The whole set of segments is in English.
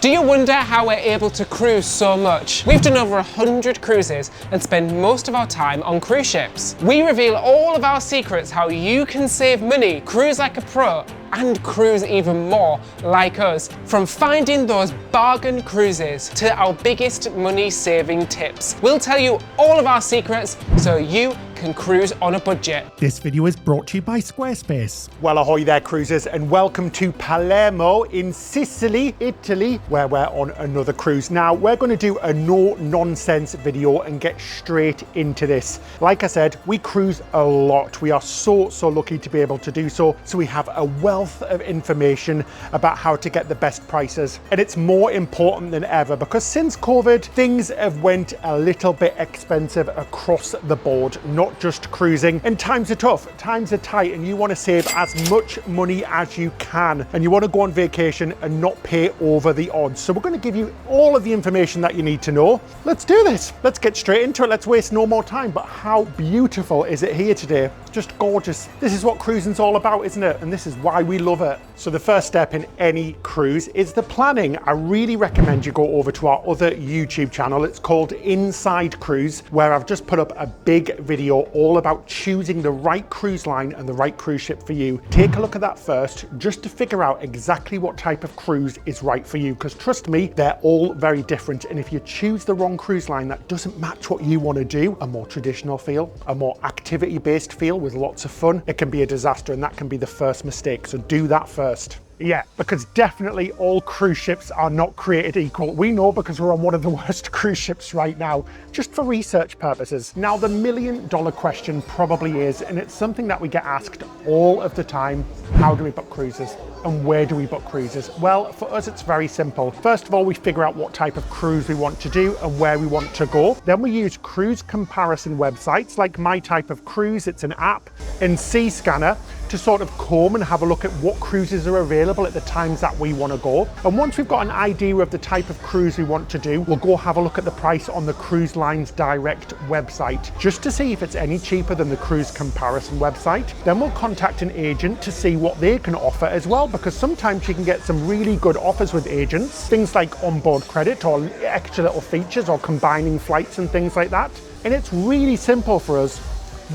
Do you wonder how we're able to cruise so much? We've done over 100 cruises and spend most of our time on cruise ships. We reveal all of our secrets how you can save money, cruise like a pro, and cruise even more like us. From finding those bargain cruises to our biggest money saving tips. We'll tell you all of our secrets so you can cruise on a budget. This video is brought to you by Squarespace. Well, ahoy there cruisers, and welcome to Palermo in Sicily, Italy, where we're on another cruise. Now, we're going to do a no-nonsense video and get straight into this. Like I said, we cruise a lot. We are so lucky to be able to do so. So we have a wealth of information about how to get the best prices. And it's more important than ever because since COVID, things have went a little bit expensive across the board, not just cruising. And times are tough, times are tight, and you want to save as much money as you can. And you want to go on vacation and not pay over the odds. So we're going to give you all of the information that you need to know. Let's do this. Let's get straight into it. Let's waste no more time. But how beautiful is it here today? Just gorgeous. This is what cruising's all about, isn't it? And this is why we love it. So the first step in any cruise is the planning. I really recommend you go over to our other YouTube channel. It's called Inside Cruise, where I've just put up a big video all about choosing the right cruise line and the right cruise ship for you. Take a look at that first, just to figure out exactly what type of cruise is right for you, because trust me, they're all very different. And if you choose the wrong cruise line that doesn't match what you want to do, a more traditional feel, a more activity-based feel with lots of fun, it can be a disaster, and that can be the first mistake. So do that first. Yeah, because definitely all cruise ships are not created equal. We know because we're on one of the worst cruise ships right now, just for research purposes. Now, the million-dollar question probably is, and it's something that we get asked all of the time, how do we book cruises? And where do we book cruises? Well, for us, it's very simple. First of all, we figure out what type of cruise we want to do and where we want to go. Then we use cruise comparison websites like My Type of Cruise, it's an app, and Seascanner to sort of comb and have a look at what cruises are available at the times that we want to go. And once we've got an idea of the type of cruise we want to do, we'll go have a look at the price on the Cruise Lines Direct website, just to see if it's any cheaper than the cruise comparison website. Then we'll contact an agent to see what they can offer as well, because sometimes you can get some really good offers with agents, things like onboard credit or extra little features or combining flights and things like that. And it's really simple for us.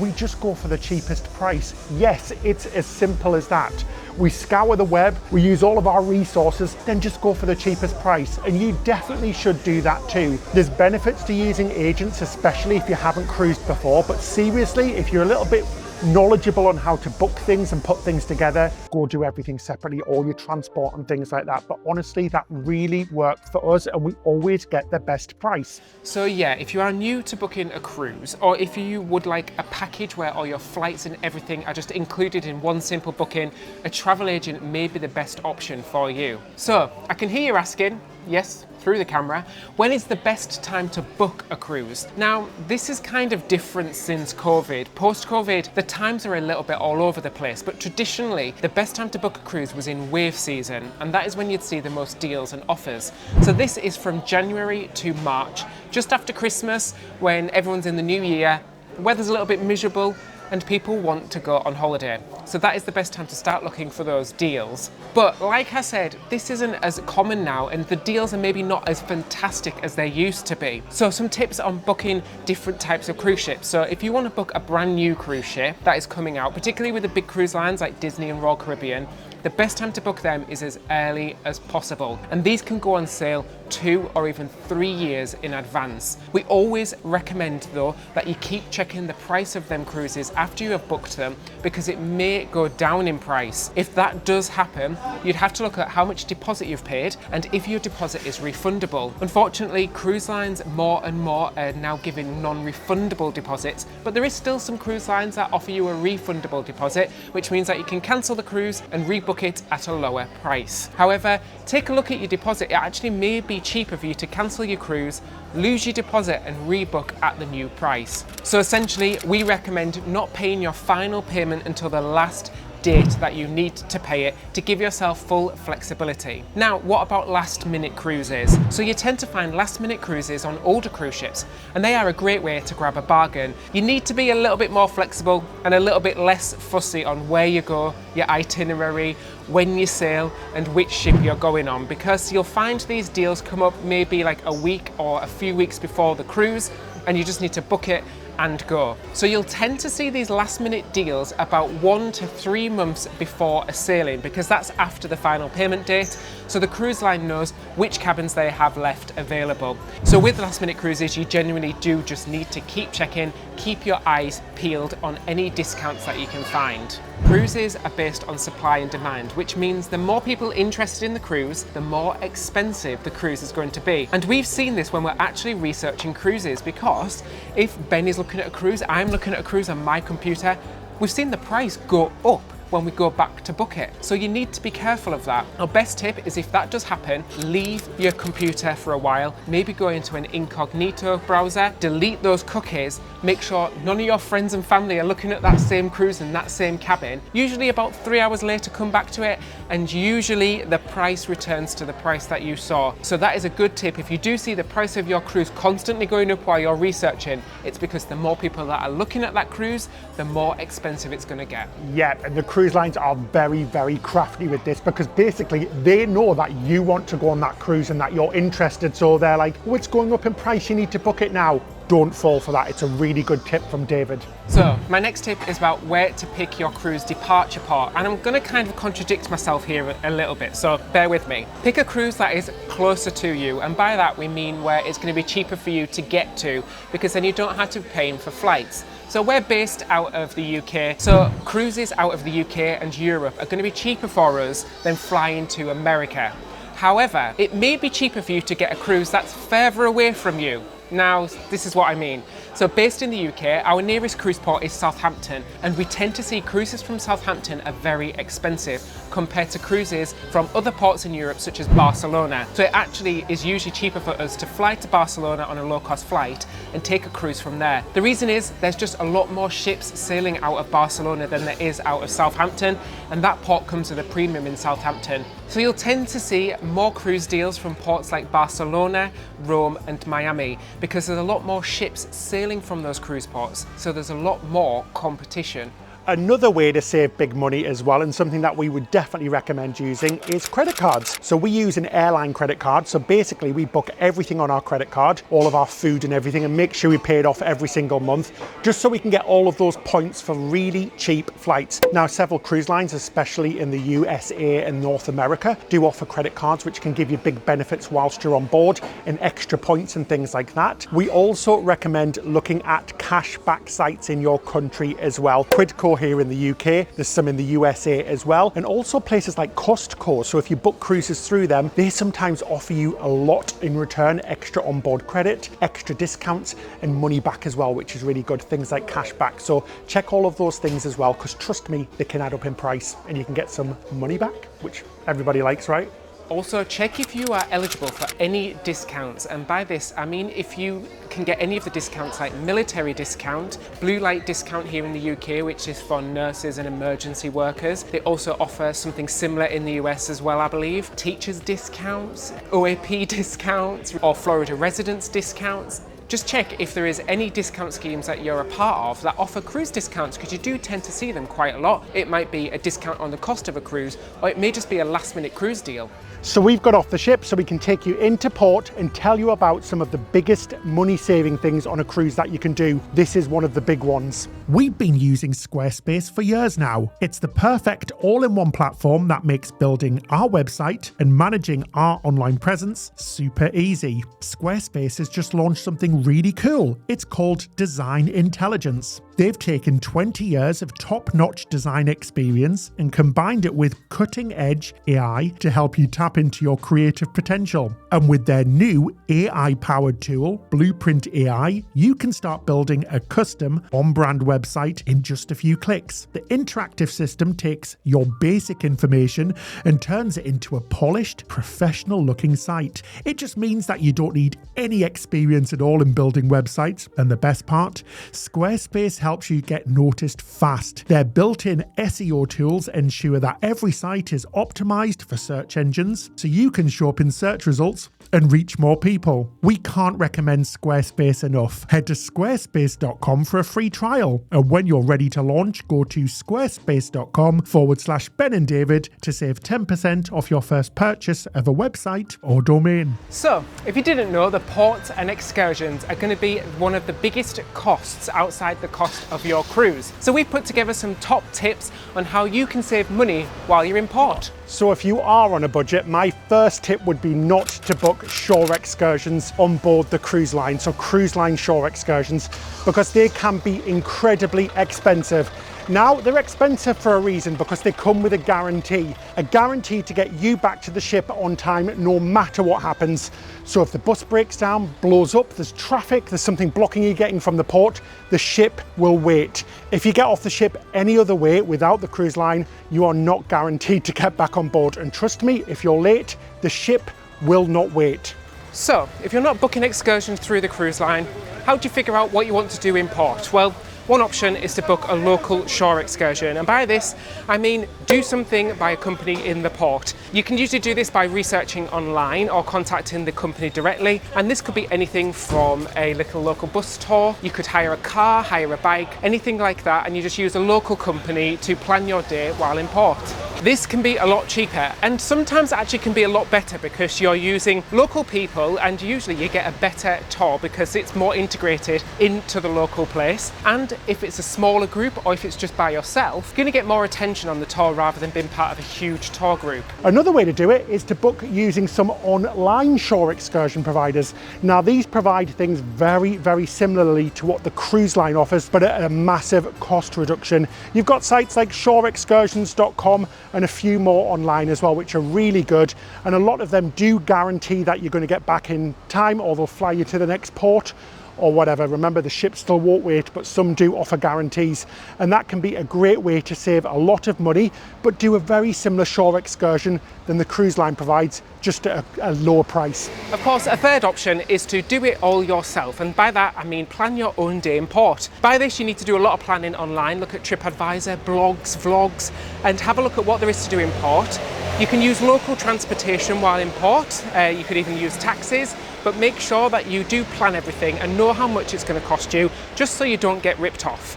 We just go for the cheapest price. Yes, it's as simple as that. We scour the web, we use all of our resources, then just go for the cheapest price. And you definitely should do that too. There's benefits to using agents, especially if you haven't cruised before, but seriously, if you're a little bit knowledgeable on how to book things and put things together, go do everything separately, all your transport and things like that. But honestly, that really worked for us and we always get the best price. So yeah, if you are new to booking a cruise, or if you would like a package where all your flights and everything are just included in one simple booking, a travel agent may be the best option for you. So I can hear you asking, yes, through the camera, when is the best time to book a cruise? Now, this is kind of different since COVID. Post-COVID, the times are a little bit all over the place, but traditionally, the best time to book a cruise was in wave season, and that is when you'd see the most deals and offers. So this is from January to March, just after Christmas, when everyone's in the new year, the weather's a little bit miserable, and people want to go on holiday. So that is the best time to start looking for those deals. But like I said, this isn't as common now, and the deals are maybe not as fantastic as they used to be. So some tips on booking different types of cruise ships. So if you want to book a brand new cruise ship that is coming out, particularly with the big cruise lines like Disney and Royal Caribbean, the best time to book them is as early as possible. And these can go on sale 2 or even 3 years in advance. We always recommend though that you keep checking the price of them cruises after you have booked them, because it may go down in price. If that does happen, you'd have to look at how much deposit you've paid and if your deposit is refundable. Unfortunately, cruise lines more and more are now giving non-refundable deposits, but there is still some cruise lines that offer you a refundable deposit, which means that you can cancel the cruise and rebook it at a lower price. However, take a look at your deposit. It actually may be cheaper for you to cancel your cruise, lose your deposit and rebook at the new price. So essentially, we recommend not paying your final payment until the last date that you need to pay it to give yourself full flexibility. Now, what about last minute cruises? So you tend to find last minute cruises on older cruise ships, and they are a great way to grab a bargain. You need to be a little bit more flexible and a little bit less fussy on where you go, your itinerary, when you sail, and which ship you're going on, because you'll find these deals come up maybe like a week or a few weeks before the cruise, and you just need to book it and go. So you'll tend to see these last minute deals about 1 to 3 months before a sailing, because that's after the final payment date, so the cruise line knows which cabins they have left available. So with last minute cruises, you genuinely do just need to keep checking, keep your eyes peeled on any discounts that you can find. Cruises are based on supply and demand, which means the more people interested in the cruise, the more expensive the cruise is going to be. And we've seen this when we're actually researching cruises, because if Ben is looking at a cruise, I'm looking at a cruise on my computer, we've seen the price go up when we go back to book it. So you need to be careful of that. Our best tip is, if that does happen, leave your computer for a while, maybe go into an incognito browser, delete those cookies, make sure none of your friends and family are looking at that same cruise and that same cabin. Usually about 3 hours later, come back to it, and usually the price returns to the price that you saw. So that is a good tip. If you do see the price of your cruise constantly going up while you're researching, it's because the more people that are looking at that cruise, the more expensive it's going to get. Yeah, and the cruise lines are very, very crafty with this, because basically they know that you want to go on that cruise and that you're interested, so they're like, oh, it's going up in price, you need to book it now. Don't fall for that. It's a really good tip from David. So my next tip is about where to pick your cruise departure port, and I'm going to kind of contradict myself here a little bit, so bear with me. Pick a cruise that is closer to you, and by that we mean where it's going to be cheaper for you to get to, because then you don't have to be paying for flights. So we're based out of the UK, so cruises out of the UK and Europe are going to be cheaper for us than flying to America. However, it may be cheaper for you to get a cruise that's further away from you. Now, this is what I mean. So based in the UK, our nearest cruise port is Southampton, and we tend to see cruises from Southampton are very expensive compared to cruises from other ports in Europe, such as Barcelona. So it actually is usually cheaper for us to fly to Barcelona on a low-cost flight and take a cruise from there. The reason is there's just a lot more ships sailing out of Barcelona than there is out of Southampton, and that port comes with a premium in Southampton. So you'll tend to see more cruise deals from ports like Barcelona, Rome and Miami, because there's a lot more ships sailing from those cruise ports, so there's a lot more competition. Another way to save big money as well, and something that we would definitely recommend using, is credit cards. So we use an airline credit card. So basically we book everything on our credit card, all of our food and everything, and make sure we pay it off every single month, just so we can get all of those points for really cheap flights. Now, several cruise lines, especially in the USA and North America, do offer credit cards, which can give you big benefits whilst you're on board, and extra points and things like that. We also recommend looking at cashback sites in your country as well. Quidco here in the UK, there's some in the USA as well, and also places like Costco. So if you book cruises through them, they sometimes offer you a lot in return, extra onboard credit, extra discounts, and money back as well, which is really good, things like cash back. So check all of those things as well, because trust me, they can add up in price and you can get some money back, which everybody likes, right? Also, check if you are eligible for any discounts, and by this I mean if you can get any of the discounts, like military discount, blue light discount here in the UK, which is for nurses and emergency workers. They also offer something similar in the US as well, I believe. Teachers discounts, OAP discounts, or Florida residents discounts. Just check if there is any discount schemes that you're a part of that offer cruise discounts, because you do tend to see them quite a lot. It might be a discount on the cost of a cruise, or it may just be a last minute cruise deal. So we've got off the ship so we can take you into port and tell you about some of the biggest money saving things on a cruise that you can do. This is one of the big ones. We've been using Squarespace for years now. It's the perfect all-in-one platform that makes building our website and managing our online presence super easy. Squarespace has just launched something really cool. It's called Design Intelligence. They've taken 20 years of top-notch design experience and combined it with cutting-edge AI to help you tap into your creative potential. And with their new AI-powered tool, Blueprint AI, you can start building a custom on-brand website in just a few clicks. The interactive system takes your basic information and turns it into a polished, professional-looking site. It just means that you don't need any experience at all in building websites. And the best part, Squarespace helps you get noticed fast. Their built-in SEO tools ensure that every site is optimized for search engines, so you can show up in search results and reach more people. We can't recommend Squarespace enough. Head to squarespace.com for a free trial. And when you're ready to launch, go to squarespace.com/Ben and David to save 10% off your first purchase of a website or domain. So, if you didn't know, the ports and excursions are going to be one of the biggest costs outside the cost of your cruise. So we've put together some top tips on how you can save money while you're in port. So if you are on a budget, my first tip would be not to book shore excursions on board the cruise line. So cruise line shore excursions, because they can be incredibly expensive. Now, they're expensive for a reason, because they come with a guarantee to get you back to the ship on time no matter what happens. So if the bus breaks down, blows up, there's traffic, there's something blocking you getting from the port, the ship will wait. If you get off the ship any other way without the cruise line, you are not guaranteed to get back on board. And trust me, if you're late, the ship will not wait. So, if you're not booking excursions through the cruise line, how do you figure out what you want to do in port? Well, one option is to book a local shore excursion, and by this I mean do something by a company in the port. You can usually do this by researching online or contacting the company directly, and this could be anything from a little local bus tour. You could hire a car, hire a bike, anything like that, and you just use a local company to plan your day while in port. This can be a lot cheaper, and sometimes actually can be a lot better because you're using local people, and usually you get a better tour because it's more integrated into the local place. And if it's a smaller group or if it's just by yourself, you're going to get more attention on the tour rather than being part of a huge tour group. Another way to do it is to book using some online shore excursion providers. Now, these provide things very, very similarly to what the cruise line offers, but at a massive cost reduction. You've got sites like shoreexcursions.com and a few more online as well, which are really good. And a lot of them do guarantee that you're going to get back in time, or they'll fly you to the next port or whatever. Remember, the ship still won't wait, but some do offer guarantees, and that can be a great way to save a lot of money but do a very similar shore excursion than the cruise line provides, just at a lower price. Of course, a third option is to do it all yourself, and by that I mean plan your own day in port. By this you need to do a lot of planning online, look at TripAdvisor, blogs, vlogs, and have a look at what there is to do in port. You can use local transportation while in port, you could even use taxis, but make sure that you do plan everything and know how much it's going to cost you, just so you don't get ripped off.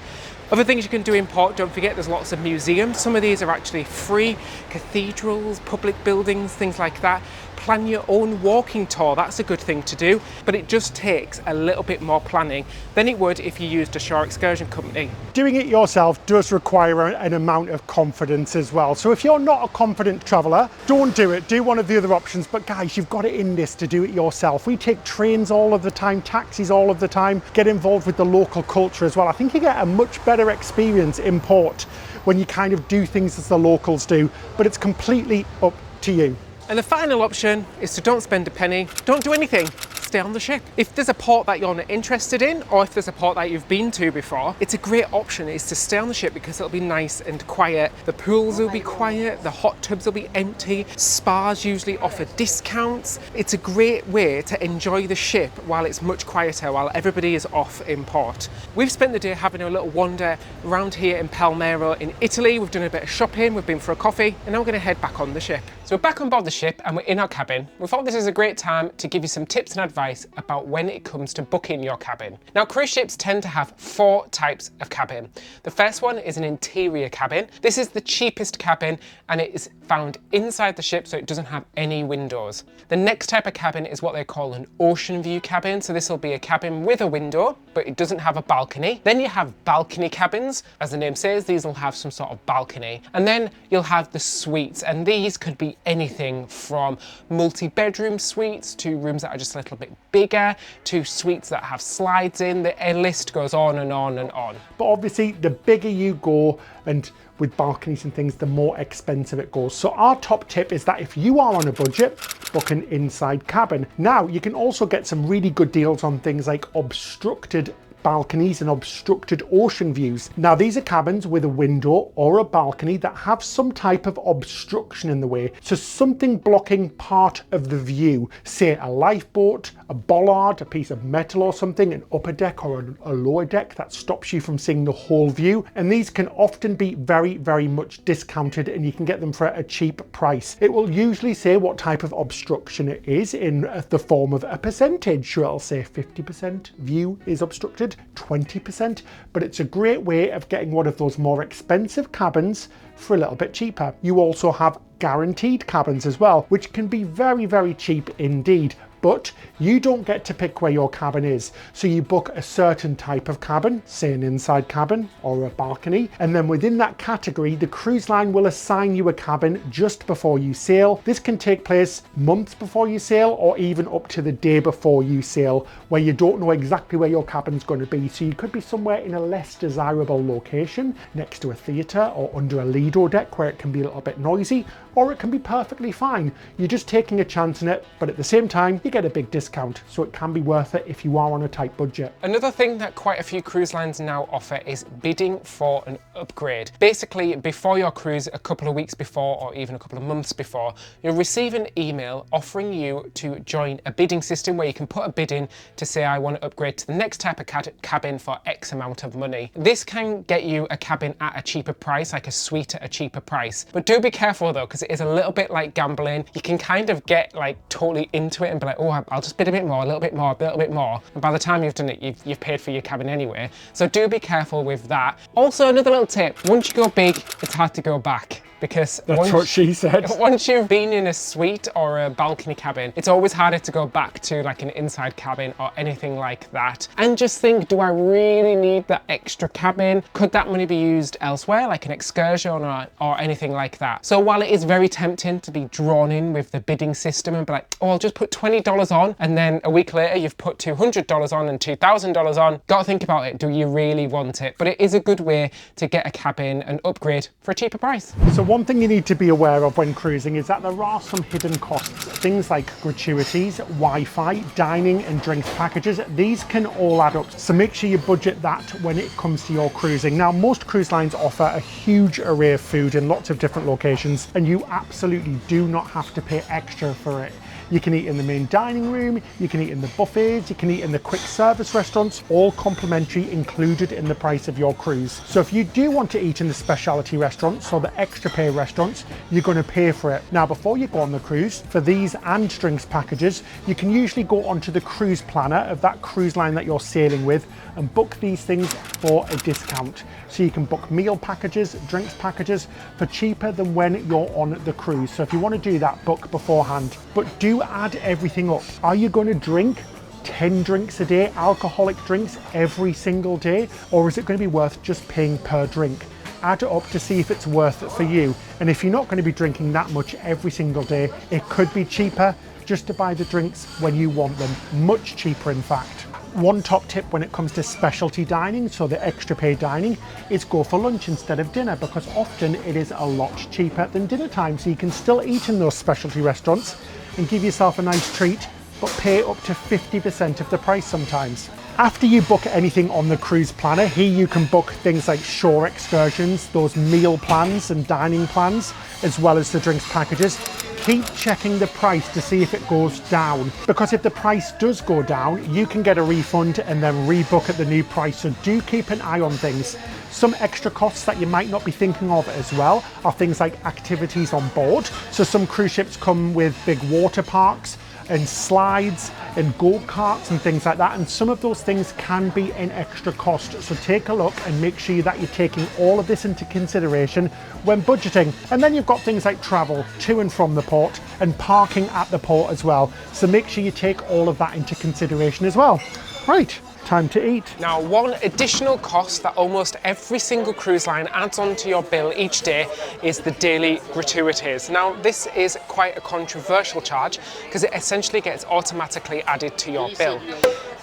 Other things you can do in port, don't forget there's lots of museums. Some of these are actually free, cathedrals, public buildings, things like that. Plan your own walking tour, that's a good thing to do, but it just takes a little bit more planning than it would if you used a shore excursion company. Doing it yourself does require an amount of confidence as well. So if you're not a confident traveller, don't do it. Do one of the other options, but guys, you've got it in this to do it yourself. We take trains all of the time, taxis all of the time, get involved with the local culture as well. I think you get a much better experience in port when you kind of do things as the locals do, but it's completely up to you. And the final option is to don't spend a penny, don't do anything, stay on the ship. If there's a port that you're not interested in, or if there's a port that you've been to before, it's a great option is to stay on the ship because it'll be nice and quiet. The pools will be quiet, the hot tubs will be empty, spas usually offer discounts. It's a great way to enjoy the ship while it's much quieter, while everybody is off in port. We've spent the day having a little wander around here in Palmero in Italy. We've done a bit of shopping, we've been for a coffee, and now we're going to head back on the ship. So we're back on board the ship and we're in our cabin. We thought this is a great time to give you some tips and advice about when it comes to booking your cabin. Now, cruise ships tend to have 4 types of cabin. The first one is an interior cabin. This is the cheapest cabin and it is found inside the ship, so it doesn't have any windows. The next type of cabin is what they call an ocean view cabin. So this will be a cabin with a window, but it doesn't have a balcony. Then you have balcony cabins. As the name says, these will have some sort of balcony. And then you'll have the suites, and these could be anything from multi-bedroom suites to rooms that are just a little bit bigger to suites that have slides in. The list goes on and on and on. But obviously the bigger you go, and with balconies and things, the more expensive it goes. So our top tip is that if you are on a budget, book an inside cabin. Now, you can also get some really good deals on things like obstructed balconies and obstructed ocean views. Now these are cabins with a window or a balcony that have some type of obstruction in the way, so something blocking part of the view, say a lifeboat, a bollard, a piece of metal or something, an upper deck or a lower deck that stops you from seeing the whole view. And these can often be very much discounted, and you can get them for a cheap price. It will usually say what type of obstruction it is in the form of a percentage. So it'll say 50% view is obstructed, 20%, but it's a great way of getting one of those more expensive cabins for a little bit cheaper. You also have guaranteed cabins as well, which can be very cheap indeed. But you don't get to pick where your cabin is. So you book a certain type of cabin, say an inside cabin or a balcony, and then within that category, the cruise line will assign you a cabin just before you sail. This can take place months before you sail, or even up to the day before you sail, where you don't know exactly where your cabin's going to be. So you could be somewhere in a less desirable location, next to a theatre or under a Lido deck where it can be a little bit noisy, or it can be perfectly fine. You're just taking a chance on it, but at the same time, you get a big discount, so it can be worth it if you are on a tight budget. Another thing that quite a few cruise lines now offer is bidding for an upgrade. Basically, before your cruise, a couple of weeks before or even a couple of months before, you'll receive an email offering you to join a bidding system where you can put a bid in to say, I want to upgrade to the next type of cabin for X amount of money. This can get you a cabin at a cheaper price, like a suite at a cheaper price. But do be careful though, because it is a little bit like gambling. You can kind of get like totally into it and be like, oh, I'll just bid a bit more, a little bit more, a little bit more. And by the time you've done it, you've paid for your cabin anyway. So do be careful with that. Also, another little tip, once you go big, it's hard to go back. Because that's what she said. Once you've been in a suite or a balcony cabin, it's always harder to go back to like an inside cabin or anything like that. And just think, do I really need that extra cabin? Could that money be used elsewhere, like an excursion or anything like that? So while it is very tempting to be drawn in with the bidding system and be like, oh, I'll just put $20 on, and then a week later you've put $200 on and $2,000 on, gotta think about it. Do you really want it? But it is a good way to get a cabin and upgrade for a cheaper price. So one thing you need to be aware of when cruising is that there are some hidden costs. Things like gratuities, Wi-Fi, dining and drinks packages. These can all add up. So make sure you budget that when it comes to your cruising. Now, most cruise lines offer a huge array of food in lots of different locations, and you absolutely do not have to pay extra for it. You can eat in the main dining room, you can eat in the buffets, you can eat in the quick service restaurants, all complimentary, included in the price of your cruise. So if you do want to eat in the specialty restaurants or the extra pay restaurants, you're going to pay for it. Now, before you go on the cruise, for these and drinks packages, you can usually go onto the cruise planner of that cruise line that you're sailing with and book these things for a discount. So you can book meal packages, drinks packages for cheaper than when you're on the cruise. So if you want to do that, book beforehand. But do add everything up. Are you going to drink 10 drinks a day, alcoholic drinks every single day? Or is it going to be worth just paying per drink? Add it up to see if it's worth it for you. And if you're not going to be drinking that much every single day, it could be cheaper just to buy the drinks when you want them. Much cheaper, in fact. One top tip when it comes to specialty dining, so the extra pay dining, is go for lunch instead of dinner, because often it is a lot cheaper than dinner time. So you can still eat in those specialty restaurants and give yourself a nice treat, but pay up to 50% of the price sometimes. After you book anything on the cruise planner, here you can book things like shore excursions, those meal plans and dining plans, as well as the drinks packages. Keep checking the price to see if it goes down, because if the price does go down, you can get a refund and then rebook at the new price. So do keep an eye on things. Some extra costs that you might not be thinking of as well are things like activities on board. So some cruise ships come with big water parks and slides and go-karts and things like that, and some of those things can be an extra cost. So take a look and make sure that you're taking all of this into consideration when budgeting. And then you've got things like travel to and from the port and parking at the port as well. So make sure you take all of that into consideration as well. Right, time to eat. Now, one additional cost that almost every single cruise line adds onto your bill each day is the daily gratuities. Now, this is quite a controversial charge because it essentially gets automatically added to your bill.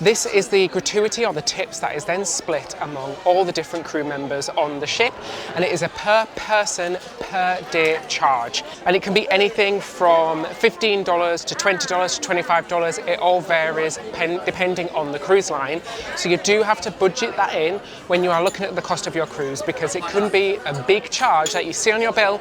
This is the gratuity or the tips that is then split among all the different crew members on the ship, and it is a per person per day charge, and it can be anything from $15 to $20 to $25. It all varies depending on the cruise line, so you do have to budget that in when you are looking at the cost of your cruise, because it can be a big charge that you see on your bill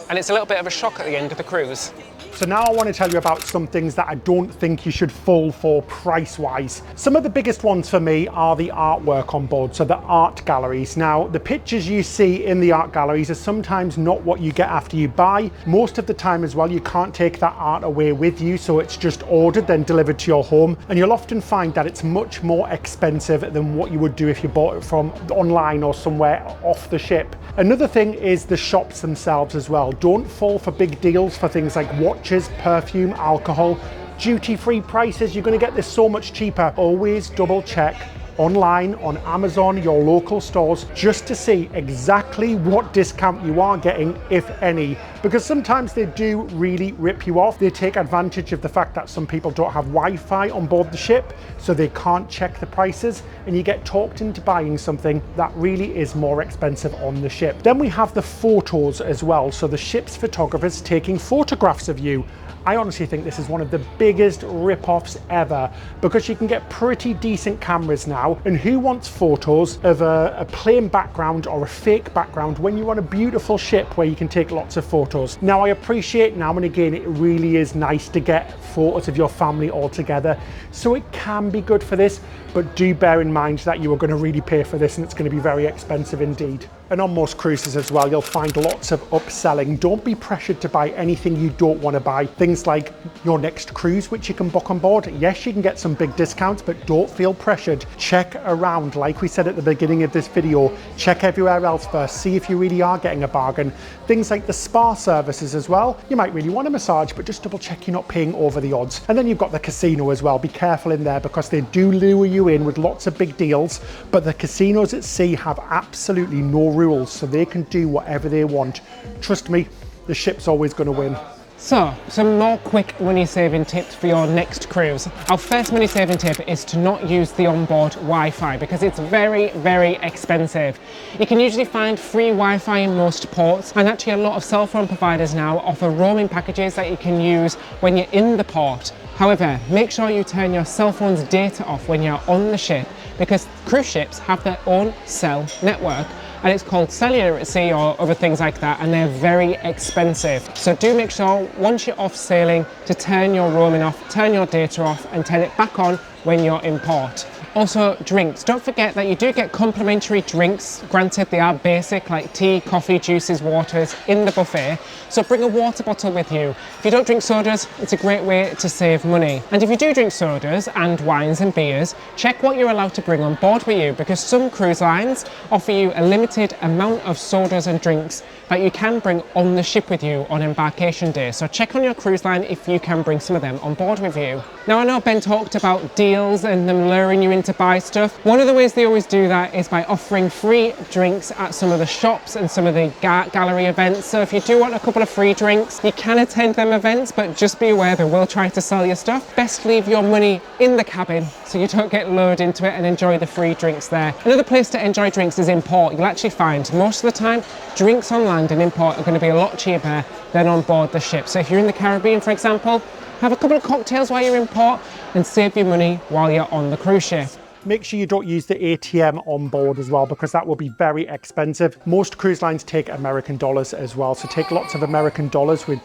and it's a little bit of a shock at the end of the cruise. So now I want to tell you about some things that I don't think you should fall for price-wise. Some of the biggest ones for me are the artwork on board, so the art galleries. Now, the pictures you see in the art galleries are sometimes not what you get after you buy. Most of the time as well, you can't take that art away with you, so it's just ordered, then delivered to your home. And you'll often find that it's much more expensive than what you would do if you bought it from online or somewhere off the ship. Another thing is the shops themselves as well. Don't fall for big deals for things like watches, perfume, alcohol, duty-free prices. You're going to get this so much cheaper. Always double check online, on Amazon, your local stores, just to see exactly what discount you are getting, if any, because sometimes they do really rip you off. They take advantage of the fact that some people don't have Wi-Fi on board the ship, so they can't check the prices, and you get talked into buying something that really is more expensive on the ship. Then we have the photos as well, so the ship's photographers taking photographs of you. I honestly think this is one of the biggest rip-offs ever, because you can get pretty decent cameras now, and who wants photos of a plain background or a fake background when you're on a beautiful ship where you can take lots of photos? Now, I appreciate now and again it really is nice to get photos of your family all together, so it can be good for this, but do bear in mind that you are going to really pay for this and it's going to be very expensive indeed. And on most cruises as well, you'll find lots of upselling. Don't be pressured to buy anything you don't want to buy. Things like your next cruise, which you can book on board. Yes, you can get some big discounts, but don't feel pressured. Check around. Like we said at the beginning of this video, check everywhere else first. See if you really are getting a bargain. Things like the spa services as well. You might really want a massage, but just double check you're not paying over the odds. And then you've got the casino as well. Be careful in there, because they do lure you in with lots of big deals, but the casinos at sea have absolutely no rules, so they can do whatever they want. Trust me, the ship's always going to win. So, some more quick money saving tips for your next cruise. Our first money saving tip is to not use the onboard Wi-Fi, because it's very, very expensive. You can usually find free Wi-Fi in most ports, and actually a lot of cell phone providers now offer roaming packages that you can use when you're in the port. However, make sure you turn your cell phone's data off when you're on the ship, because cruise ships have their own cell network, and it's called cellular at sea or other things like that, and they're very expensive. So do make sure once you're off sailing to turn your roaming off, turn your data off, and turn it back on when you're in port. Also, drinks. Don't forget that you do get complimentary drinks. Granted, they are basic, like tea, coffee, juices, waters in the buffet. So bring a water bottle with you. If you don't drink sodas, it's a great way to save money. And if you do drink sodas and wines and beers, check what you're allowed to bring on board with you, because some cruise lines offer you a limited amount of sodas and drinks that you can bring on the ship with you on embarkation day. So check on your cruise line if you can bring some of them on board with you. Now, I know Ben talked about deals and them luring you in to buy stuff. One of the ways they always do that is by offering free drinks at some of the shops and some of the gallery events. So if you do want a couple of free drinks, you can attend them events, but just be aware they will try to sell your stuff. Best leave your money in the cabin so you don't get lured into it and enjoy the free drinks there. Another place to enjoy drinks is in port. You'll actually find most of the time drinks on land and in port are going to be a lot cheaper than on board the ship. So if you're in the Caribbean, for example, have a couple of cocktails while you're in port and save your money while you're on the cruise ship. Make sure you don't use the ATM on board as well, because that will be very expensive. Most cruise lines take American dollars as well, so take lots of American dollars with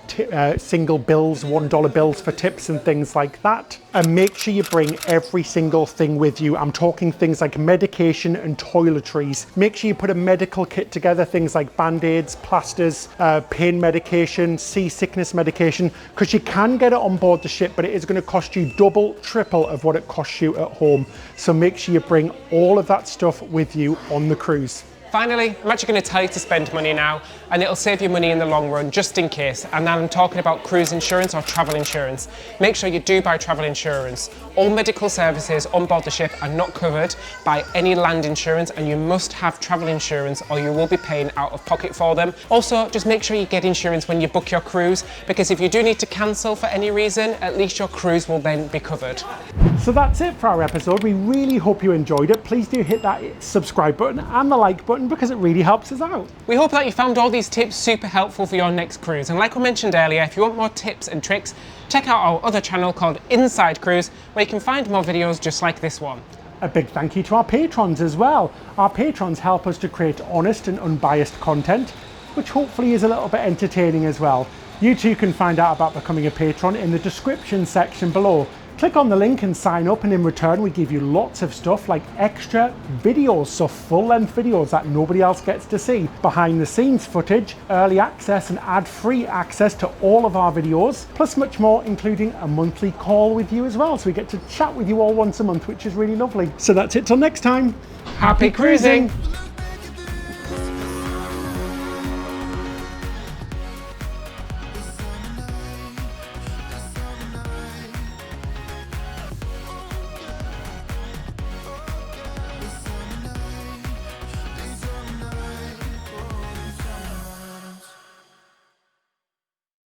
single bills, $1 bills for tips and things like that. And make sure you bring every single thing with you. I'm talking things like medication and toiletries. Make sure you put a medical kit together, things like band-aids, plasters, pain medication, seasickness medication, because you can get it on board the ship, but it is going to cost you double, triple of what it costs you at home. So make sure you bring all of that stuff with you on the cruise. Finally, I'm actually going to tell you to spend money now, and it'll save you money in the long run, just in case. And then I'm talking about cruise insurance or travel insurance. Make sure you do buy travel insurance. All medical services on board the ship are not covered by any land insurance, and you must have travel insurance or you will be paying out of pocket for them. Also, just make sure you get insurance when you book your cruise, because if you do need to cancel for any reason, at least your cruise will then be covered. So that's it for our episode. We really hope you enjoyed it. Please do hit that subscribe button and the like button because it really helps us out. We hope that you found all these tips super helpful for your next cruise. And like we mentioned earlier, if you want more tips and tricks, check out our other channel called Inside Cruise, where you can find more videos just like this one. A big thank you to our patrons as well. Our patrons help us to create honest and unbiased content, which hopefully is a little bit entertaining as well. You too can find out about becoming a patron in the description section below. Click on the link and sign up, and in return we give you lots of stuff like extra videos, so full-length videos that nobody else gets to see, behind the scenes footage, early access and ad-free access to all of our videos, plus much more, including a monthly call with you as well, so we get to chat with you all once a month, which is really lovely. So that's it till next time. Happy cruising!